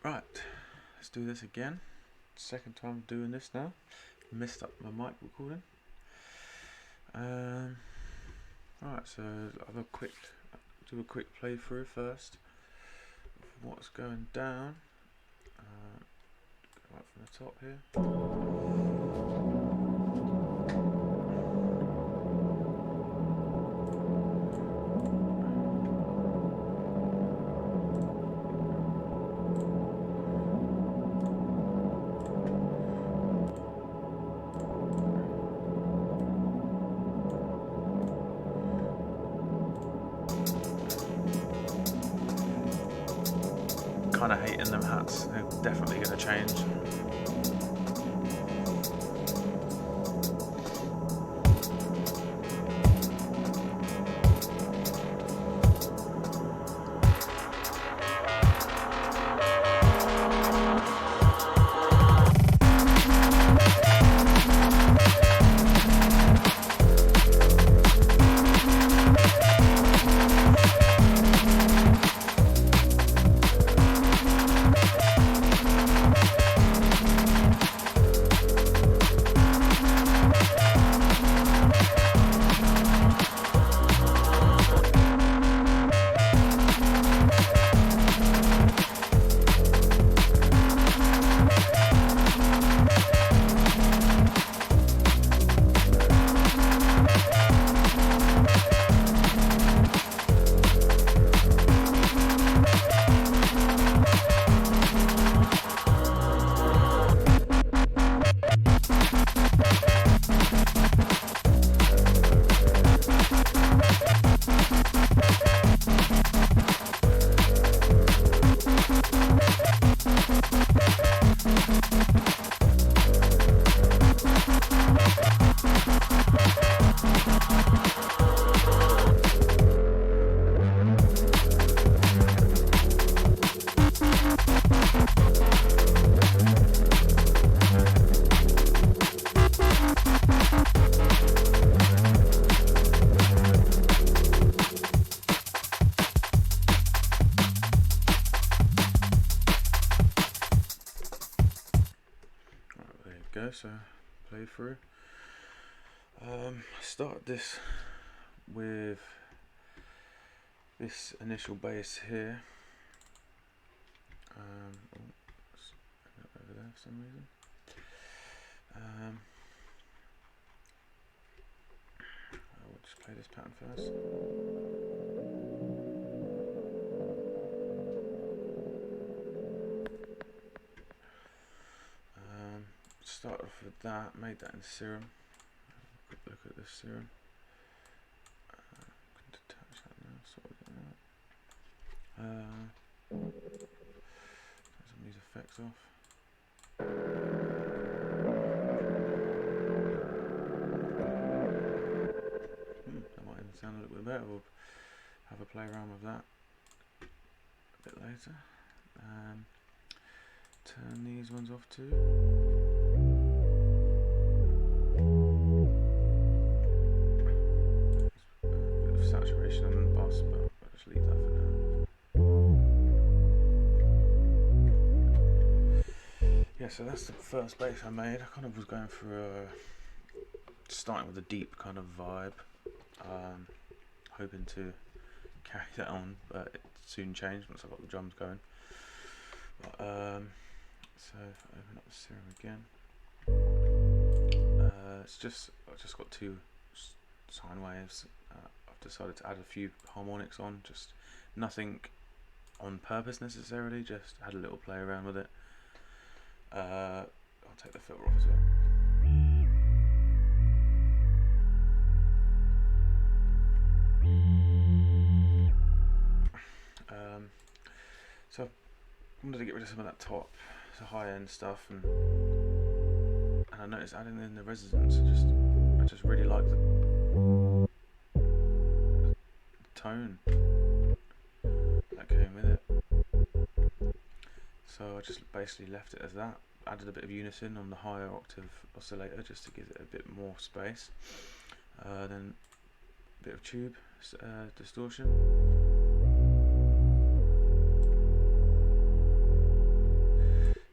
Right, let's do this again. Second time doing this now. Messed up my mic recording. Right, so I'll do a quick playthrough first of what's going down. Go right from the top here. Kind of hating them hats, they're definitely going to change. So playthrough. Start this with this initial base here. Over there for some reason. I'll just play this pattern first. Start off with that, made that in serum. Quick look at this serum. Can detach that now, sort it out. Turn some of these effects off. That might even sound a little bit better. We'll have a play around with that a bit later. Turn these ones off too. Saturation on the bus, but I'll just leave that for now. Yeah, so that's the first base I made. I kind of was going for starting with a deep kind of vibe, hoping to carry that on, but it soon changed once I got the drums going. But, so if I open up the serum again, I've just got two sine waves. I've decided to add a few harmonics on, just nothing on purpose necessarily, just had a little play around with it. I'll take the filter off as well. So I wanted to get rid of some of that top, the high end stuff, and I noticed adding in the resonance, I just really like the tone that came with it. So I just basically left it as that, added a bit of unison on the higher octave oscillator just to give it a bit more space, then a bit of tube distortion,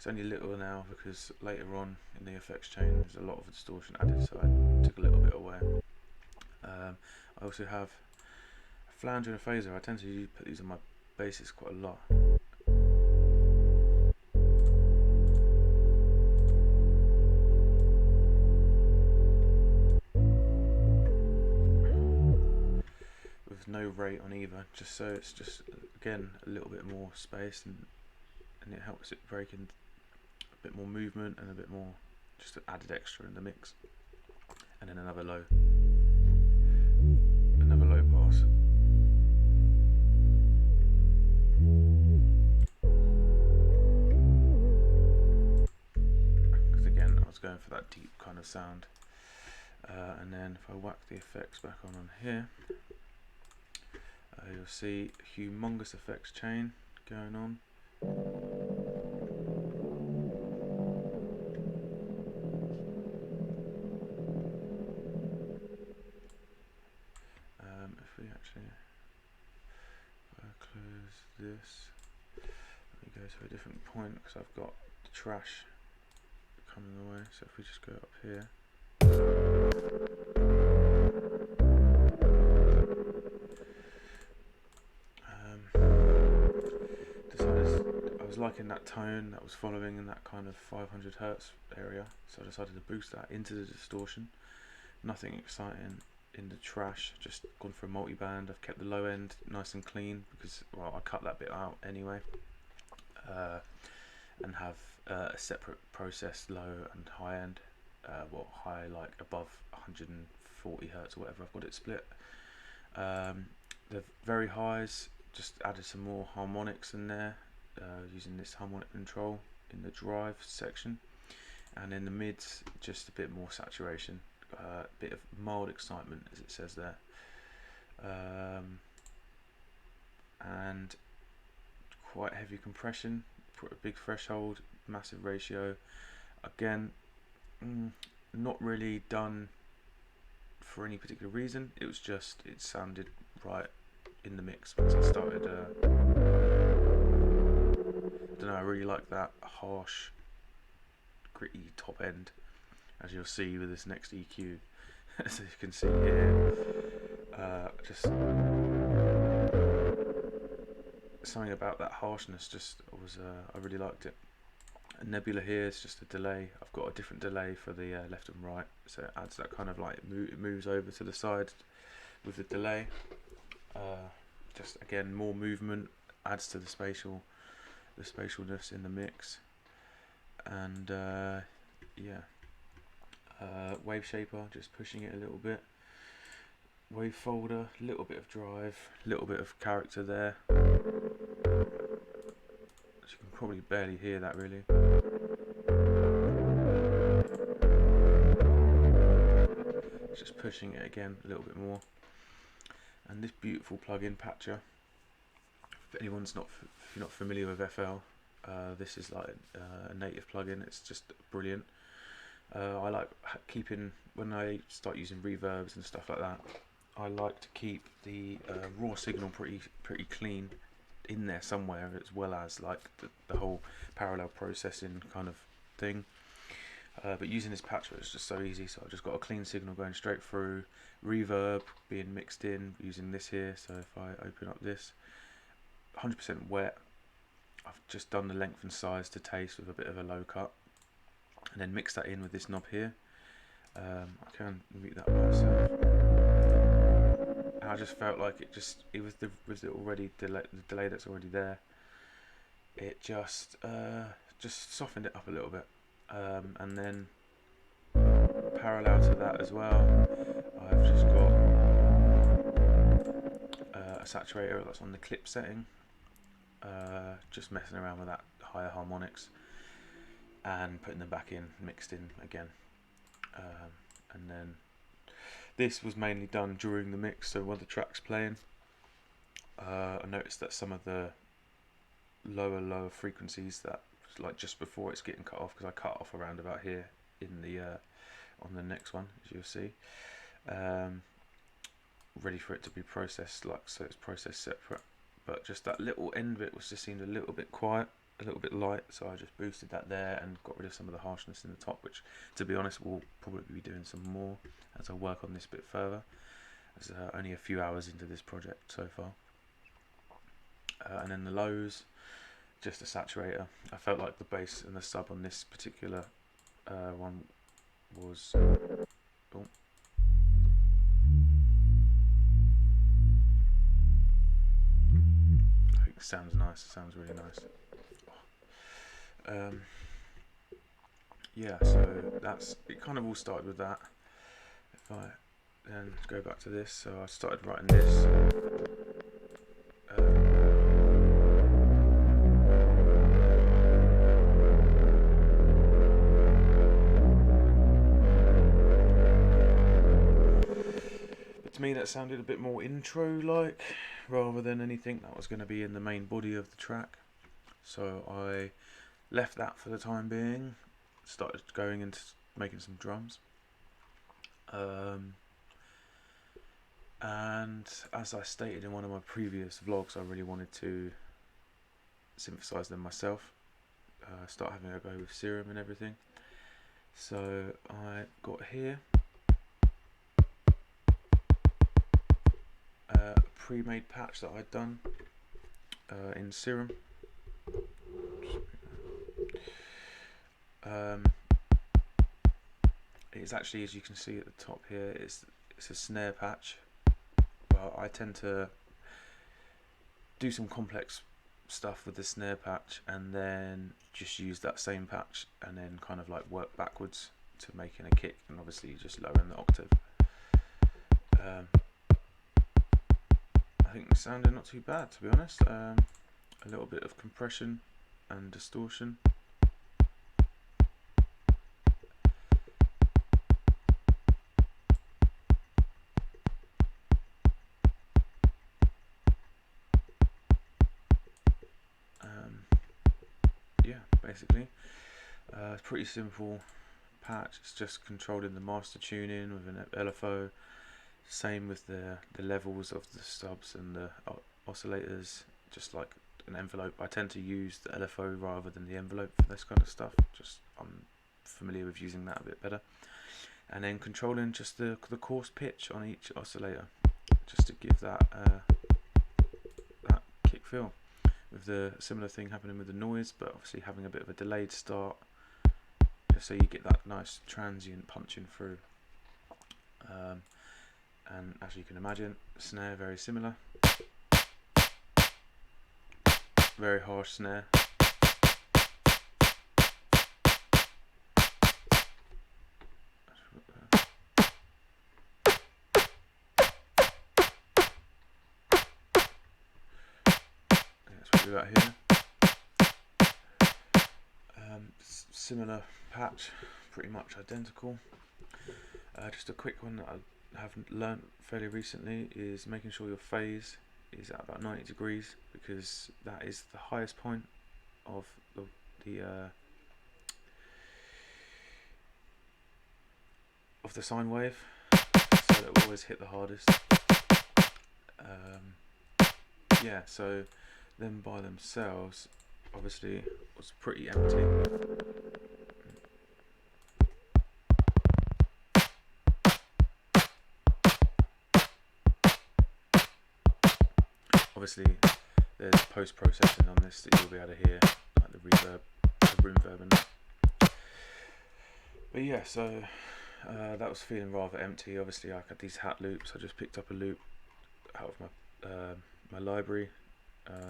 It's only little now because later on in the effects chain there's a lot of distortion added, so I took a little bit away. I also have a flanger and a phaser. I tend to put these on my basses quite a lot. With no rate on either, just so it's just again a little bit more space, and it helps it break in a bit more movement and a bit more just an added extra in the mix. And then another low pass. Because again I was going for that deep kind of sound. And then if I whack the effects back on here, you'll see a humongous effects chain going on. If we actually close this, let me go to a different point because I've got the trash coming away. So if we just go up here, I was liking that tone that was following in that kind of 500 Hertz area, so I decided to boost that into the distortion. Nothing exciting in the trash, just gone for a multi-band. I've kept the low end nice and clean because, well, I cut that bit out anyway, and have a separate processed low and high end, well, high like above 140 Hertz or whatever. I've got it split. The very highs, just added some more harmonics in there, using this harmonic control in the drive section, and in the mids just a bit more saturation, a bit of mild excitement as it says there, and quite heavy compression, a big threshold, massive ratio. Again, not really done for any particular reason, it was just it sounded right in the mix once I started. I don't know, I really like that harsh, gritty top end, as you'll see with this next EQ. As you can see here, just something about that harshness just was, I really liked it. A nebula here is just a delay. I've got a different delay for the left and right, so it adds that kind of like it moves over to the side with the delay. Just again more movement, adds to the spatialness in the mix. And yeah, wave shaper, just pushing it a little bit. Wave folder, little bit of drive, little bit of character there. As you can probably barely hear that really. Just pushing it again a little bit more. And this beautiful plugin Patcher, if anyone's if you're not familiar with FL, this is like a native plugin. It's just brilliant. I like keeping, when I start using reverbs and stuff like that, I like to keep the raw signal pretty clean in there somewhere, as well as like the whole parallel processing kind of thing. But using this patcher is just so easy, so I've just got a clean signal going straight through, reverb being mixed in using this here. So if I open up this, 100% wet, I've just done the length and size to taste with a bit of a low cut, and then mix that in with this knob here. I can mute that myself. And I just felt like it was the delay that's already there. It just softened it up a little bit. And then parallel to that as well, I've just got a saturator that's on the clip setting, just messing around with that higher harmonics and putting them back in, mixed in again. And then this was mainly done during the mix, so while the track's playing, I noticed that some of the lower frequencies that like just before it's getting cut off, because I cut off around about here in the on the next one, as you'll see, ready for it to be processed, like so it's processed separate, but just that little end bit was just seemed a little bit quiet, a little bit light, so I just boosted that there and got rid of some of the harshness in the top, which, to be honest, we'll probably be doing some more as I work on this bit further. It's only a few hours into this project so far. And then the lows, just a saturator. I felt like the bass and the sub on this particular one was... Oh. I think it sounds nice, it sounds really nice. Yeah, so that's it. Kind of all started with that. If I then go back to this, so I started writing this. But to me, that sounded a bit more intro-like, rather than anything that was going to be in the main body of the track. So I left that for the time being. Started going into making some drums. And as I stated in one of my previous vlogs, I really wanted to synthesize them myself, start having a go with Serum and everything. So I got here a pre-made patch that I'd done in Serum. It's actually, as you can see at the top here, it's a snare patch. Well, I tend to do some complex stuff with the snare patch and then just use that same patch and then kind of like work backwards to making a kick, and obviously just lowering the octave. I think the sounded not too bad, to be honest. A little bit of compression and distortion. Yeah, basically, it's pretty simple patch. It's just controlling the master tuning with an LFO. Same with the levels of the subs and the oscillators, just like an envelope. I tend to use the LFO rather than the envelope for this kind of stuff. Just I'm familiar with using that a bit better. And then controlling just the coarse pitch on each oscillator, just to give that that kick feel. With the similar thing happening with the noise, but obviously having a bit of a delayed start, just so you get that nice transient punching through. And as you can imagine, snare very similar, very harsh snare. That's what we got here. Similar patch, pretty much identical. Just a quick one that I have learnt fairly recently is making sure your phase is at about 90 degrees, because that is the highest point of the sine wave, so it will always hit the hardest. Yeah, so them by themselves obviously was pretty empty. Obviously there's post-processing on this that you'll be able to hear, like the reverb, the room verb and that. But yeah, so that was feeling rather empty. Obviously I had these hat loops. I just picked up a loop out of my library.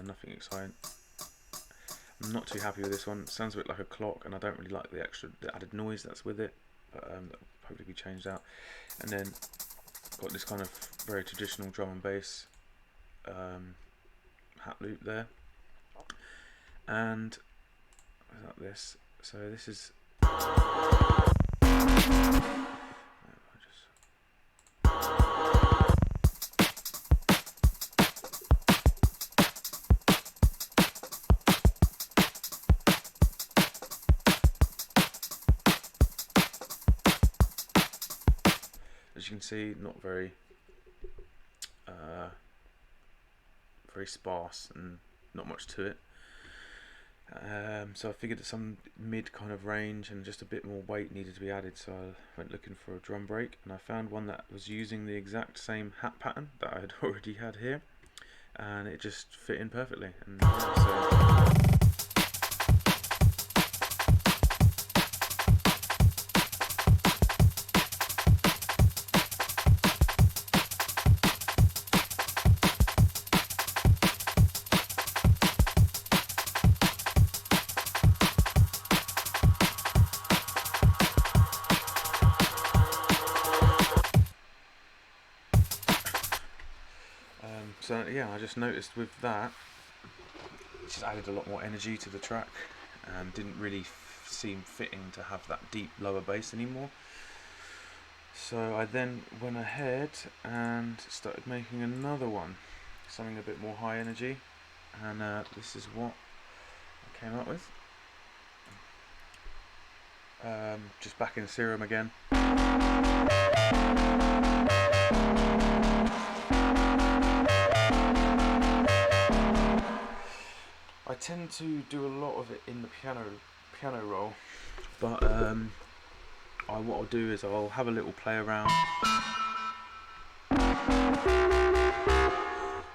Nothing exciting. I'm not too happy with this one. It sounds a bit like a clock, and I don't really like the added noise that's with it, but that'll hopefully be changed out. And then got this kind of very traditional drum and bass hat loop there, and like this. So this is as you can see, not very very sparse and not much to it. So I figured that some mid kind of range and just a bit more weight needed to be added, so I went looking for a drum brake, and I found one that was using the exact same hat pattern that I had already had here, and it just fit in perfectly. And yeah, so yeah, I just noticed with that, it just added a lot more energy to the track, and didn't really seem fitting to have that deep lower bass anymore. So I then went ahead and started making another one, something a bit more high energy, and this is what I came up with. Just back in Serum again. I tend to do a lot of it in the piano roll, but what I'll do is I'll have a little play around.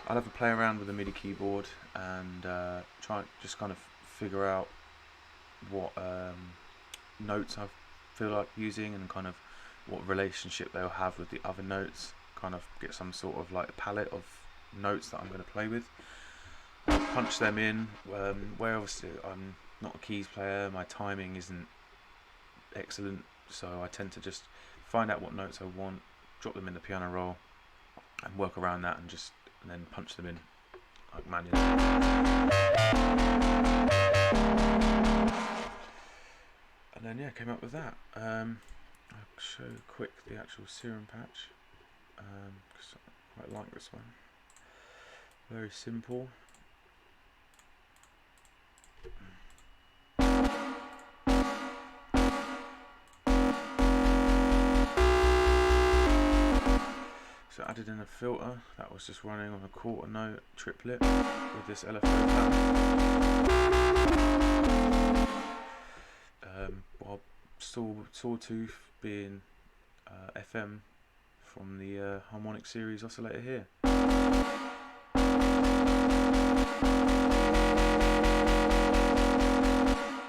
I'll have a play around with the MIDI keyboard and try and just kind of figure out what notes I feel like using and kind of what relationship they'll have with the other notes. Kind of get some sort of like a palette of notes that I'm going to play with. Punch them in, where obviously I'm not a keys player, my timing isn't excellent, so I tend to just find out what notes I want, drop them in the piano roll, and work around that, and then punch them in like manually. And then yeah, came up with that. I'll show quick the actual Serum patch, because I quite like this one. Very simple. So I added in a filter that was just running on a quarter note triplet with this LFO pattern. While Sawtooth being FM from the harmonic series oscillator here.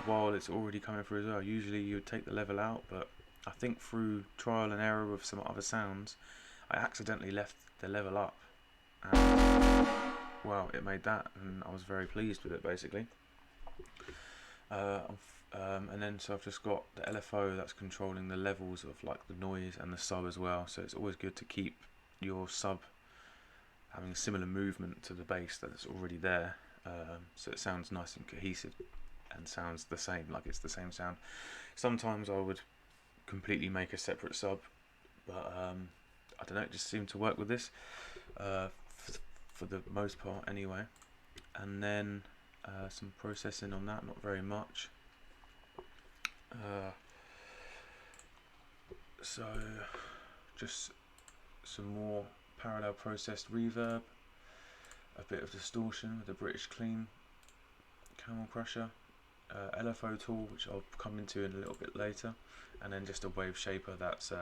While it's already coming through as well. Usually you would take the level out, but I think through trial and error with some other sounds, I accidentally left the level up, and well, it made that, and I was very pleased with it basically. And then so I've just got the LFO that's controlling the levels of like the noise and the sub as well, so it's always good to keep your sub having a similar movement to the bass that's already there, so it sounds nice and cohesive and sounds the same, like it's the same sound. Sometimes I would completely make a separate sub, but I don't know, it just seemed to work with this for the most part anyway. And then some processing on that, not very much. So just some more parallel processed reverb, a bit of distortion with the British Clean Camel Crusher, LFO tool, which I'll come into in a little bit later, and then just a wave shaper that's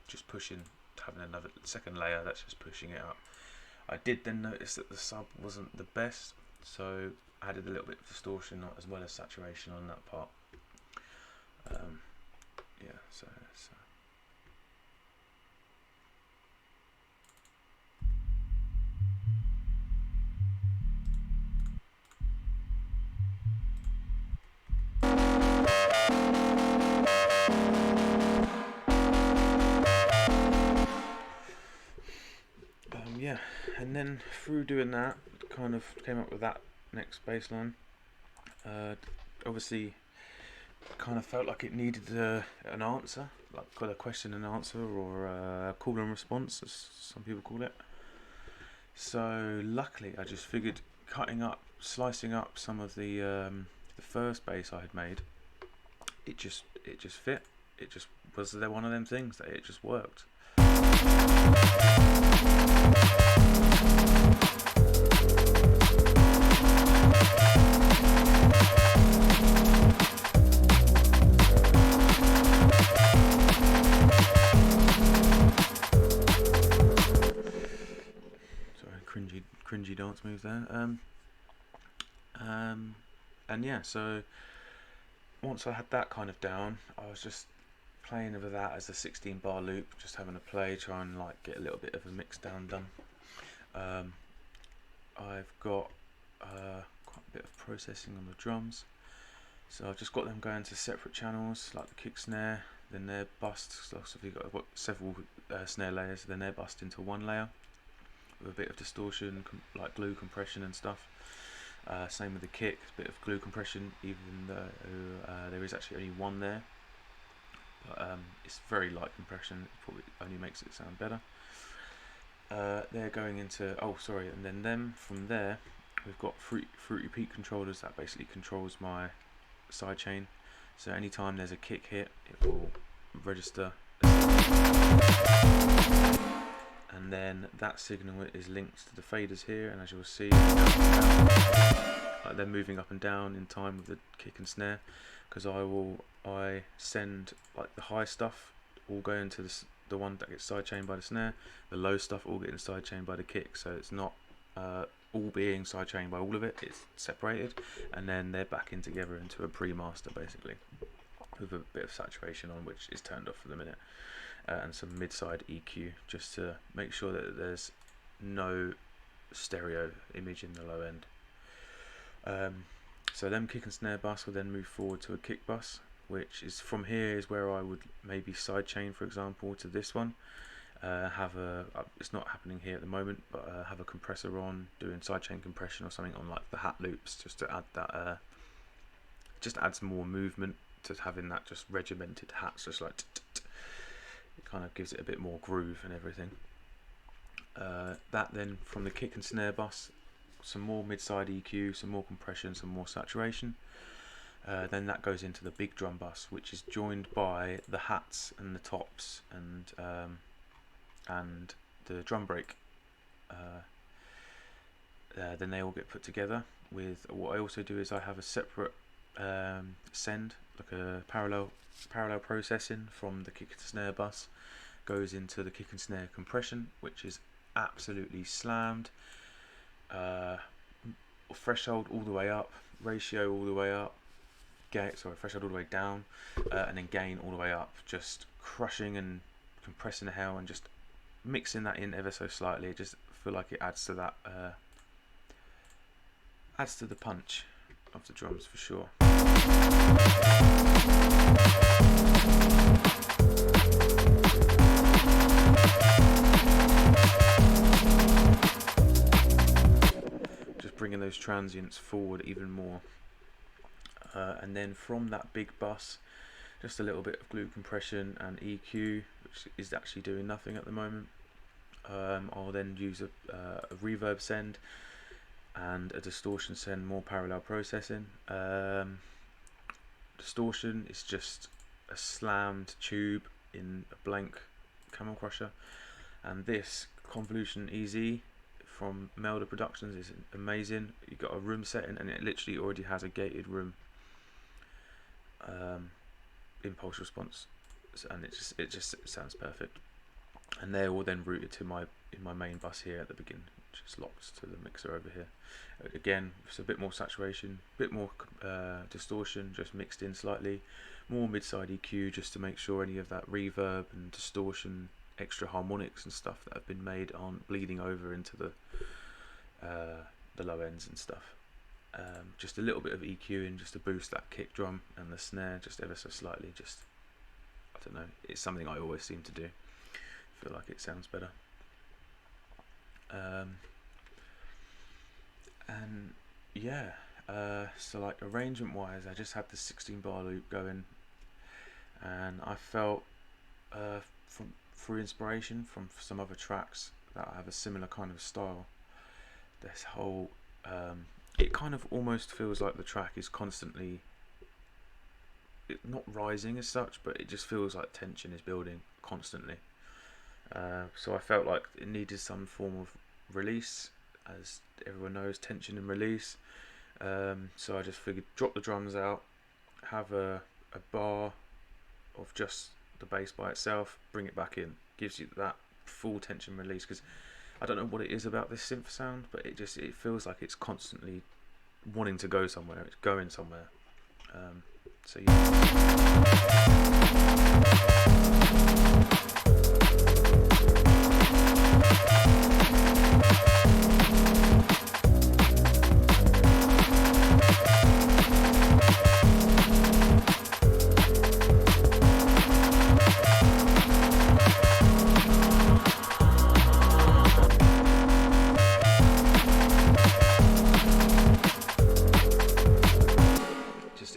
just pushing, having another second layer that's just pushing it up. I did then notice that the sub wasn't the best, so I added a little bit of distortion as well as saturation on that part. Yeah, so yeah, and then through doing that, kind of came up with that next bass line. Obviously, kind of felt like it needed an answer, like a question and answer, or a call and response, as some people call it. So luckily, I just figured slicing up some of the first bass I had made, it just fit. It just was one of them things that it just worked. there. And yeah, so once I had that kind of down, I was just playing with that as a 16 bar loop, just having a play, try and like get a little bit of a mix down done. I've got quite a bit of processing on the drums, so I've just got them going to separate channels, like the kick snare, then they're bussed. So I've got several snare layers, then they're bussed into one layer with a bit of distortion, like glue compression and stuff. Same with the kick, a bit of glue compression, even though there is actually only one there. But it's very light compression, it probably only makes it sound better. They're going into, and then them from there, we've got Fruity Peak controllers that basically controls my sidechain. So anytime there's a kick hit, it will register. And then that signal is linked to the faders here, and as you'll see, they're moving up and down in time with the kick and snare, because I send like the high stuff all go into the one that gets sidechained by the snare, the low stuff all getting sidechained by the kick, so it's not all being sidechained by all of it, it's separated, and then they're back in together into a pre-master basically, with a bit of saturation on, which is turned off for the minute. And some mid-side EQ just to make sure that there's no stereo image in the low end. So them kick and snare bus will then move forward to a kick bus, which is from here is where I would maybe sidechain, for example, to this one. It's not happening here at the moment, but have a compressor on, doing sidechain compression or something on like the hat loops, just to add that, just adds more movement to having that just regimented hats, just like it kind of gives it a bit more groove and everything. That then from the kick and snare bus, some more mid-side EQ, some more compression, some more saturation. Then that goes into the big drum bus, which is joined by the hats and the tops and the drum brake. Then they all get put together with what I also do is I have a separate send, like a parallel processing from the kick and snare bus goes into the kick and snare compression, which is absolutely slammed. Threshold all the way up, ratio all the way up, threshold all the way down, and then gain all the way up, just crushing and compressing the hell and just mixing that in ever so slightly. Just feel like it adds to that, adds to the punch of the drums for sure. Just bringing those transients forward even more. And then from that big bus, just a little bit of glue compression and EQ, which is actually doing nothing at the moment. I'll then use a reverb send and a distortion send, more parallel processing. Distortion is just a slammed tube in a blank Camel Crusher, and this Convolution EZ from Melda Productions is amazing. You've got a room setting and it literally already has a gated room impulse response, and it just sounds perfect. And they're all then routed to in my main bus here at the beginning, which is locked to the mixer over here. Again, it's a bit more saturation, a bit more distortion, just mixed in slightly, more mid-side EQ just to make sure any of that reverb and distortion, extra harmonics and stuff that have been made aren't bleeding over into the low ends and stuff. Just a little bit of EQ in just to boost that kick drum and the snare just ever so slightly. Just, I don't know, it's something I always seem to do. I feel like it sounds better. And yeah, so like arrangement wise, I just had the 16 bar loop going, and I felt through inspiration from some other tracks that have a similar kind of style. This whole it kind of almost feels like the track is constantly not rising as such, but it just feels like tension is building constantly. So I felt like it needed some form of release, as everyone knows, tension and release. So I just figured drop the drums out, have a bar of just the bass by itself, bring it back in, gives you that full tension release, because I don't know what it is about this synth sound, but it feels like it's constantly wanting to go somewhere. It's going somewhere. So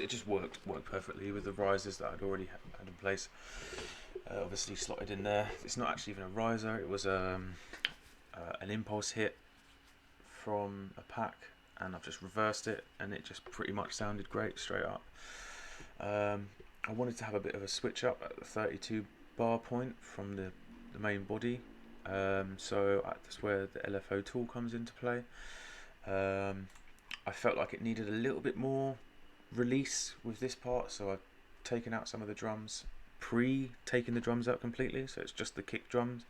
it just worked perfectly with the risers that I'd already had in place. Obviously slotted in there. It's not actually even a riser. It was an impulse hit from a pack, and I've just reversed it, and it just pretty much sounded great straight up. I wanted to have a bit of a switch up at the 32 bar point from the main body, so that's where the LFO tool comes into play. I felt like it needed a little bit more release with this part, so I've taken out some of the drums, taking the drums out completely, so it's just the kick drums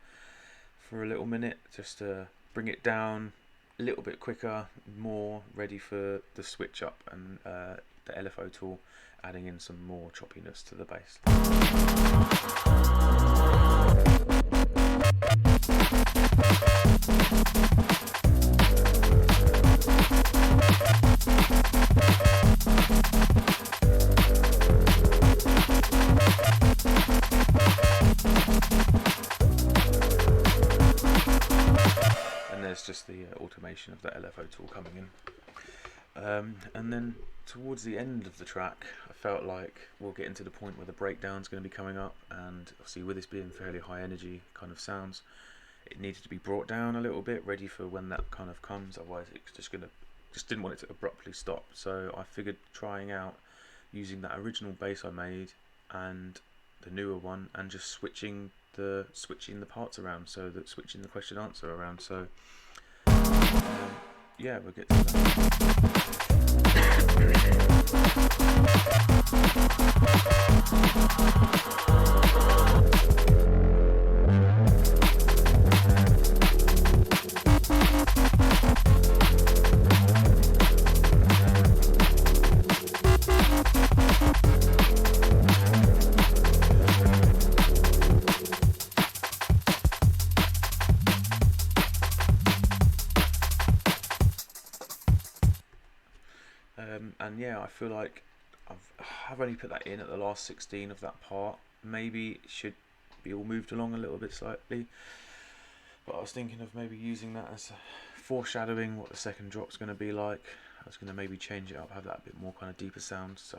for a little minute, just to bring it down a little bit quicker, more ready for the switch up, and the LFO tool adding in some more choppiness to the bass. And there's just the automation of the LFO tool coming in. And then towards the end of the track, I felt like we'll get into the point where the breakdown's going to be coming up, and obviously with this being fairly high energy kind of sounds, it needed to be brought down a little bit, ready for when that kind of comes. Otherwise it's just didn't want it to abruptly stop. So I figured trying out using that original bass I made and the newer one, and just switching the parts around, so that switching the question answer around. So yeah, we'll get to that. And yeah, I feel like I've only put that in at the last 16 of that part. Maybe it should be all moved along a little bit slightly, but I was thinking of maybe using that as foreshadowing what the second drop's going to be like. I was going to maybe change it up, have that a bit more kind of deeper sound, so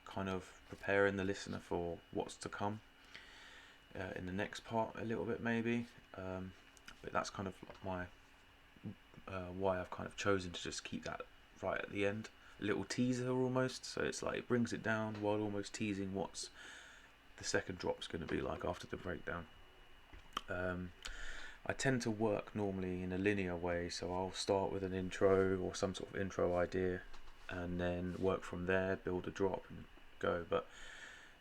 kind of preparing the listener for what's to come in the next part a little bit maybe. But that's kind of my why I've kind of chosen to just keep that right at the end, a little teaser almost, so it's like it brings it down while almost teasing what's the second drop's going to be like after the breakdown. I tend to work normally in a linear way, so I'll start with an intro or some sort of intro idea and then work from there, build a drop and go. But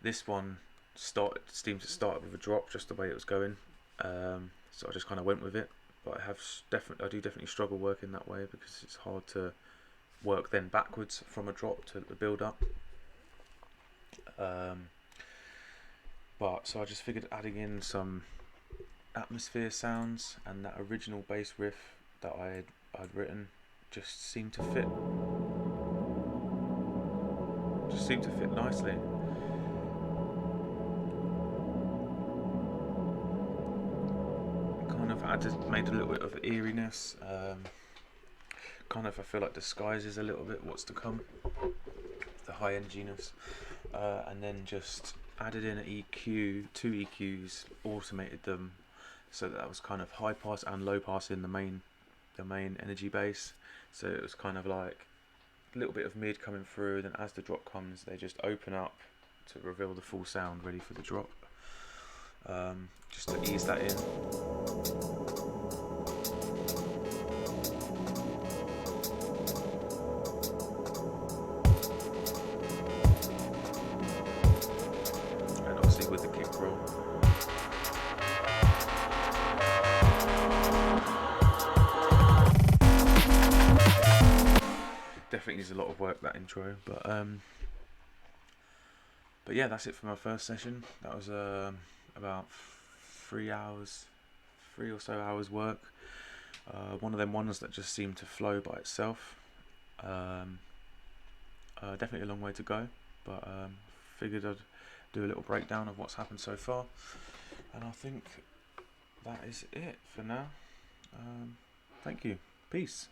this one seemed to start with a drop just the way it was going, so I just kind of went with it. But I do definitely struggle working that way, because it's hard to work then backwards from a drop to the build up. But so I just figured adding in some atmosphere sounds and that original bass riff that I'd written just seemed to fit nicely. Kind of made a little bit of eeriness, kind of I feel like disguises a little bit what's to come, the high energiness, and then just added in an EQ, 2 EQs, automated them, so that was kind of high pass and low pass in the main energy bass. So it was kind of like a little bit of mid coming through, then as the drop comes they just open up to reveal the full sound ready for the drop, just to ease that in. And obviously with the kick roll. definitely needs a lot of work, that intro, but yeah, that's it for my first session. That was about 3 hours, 3 or so hours work. One of them ones that just seemed to flow by itself. Definitely a long way to go, but figured I'd do a little breakdown of what's happened so far, and I think that is it for now. Thank you. Peace.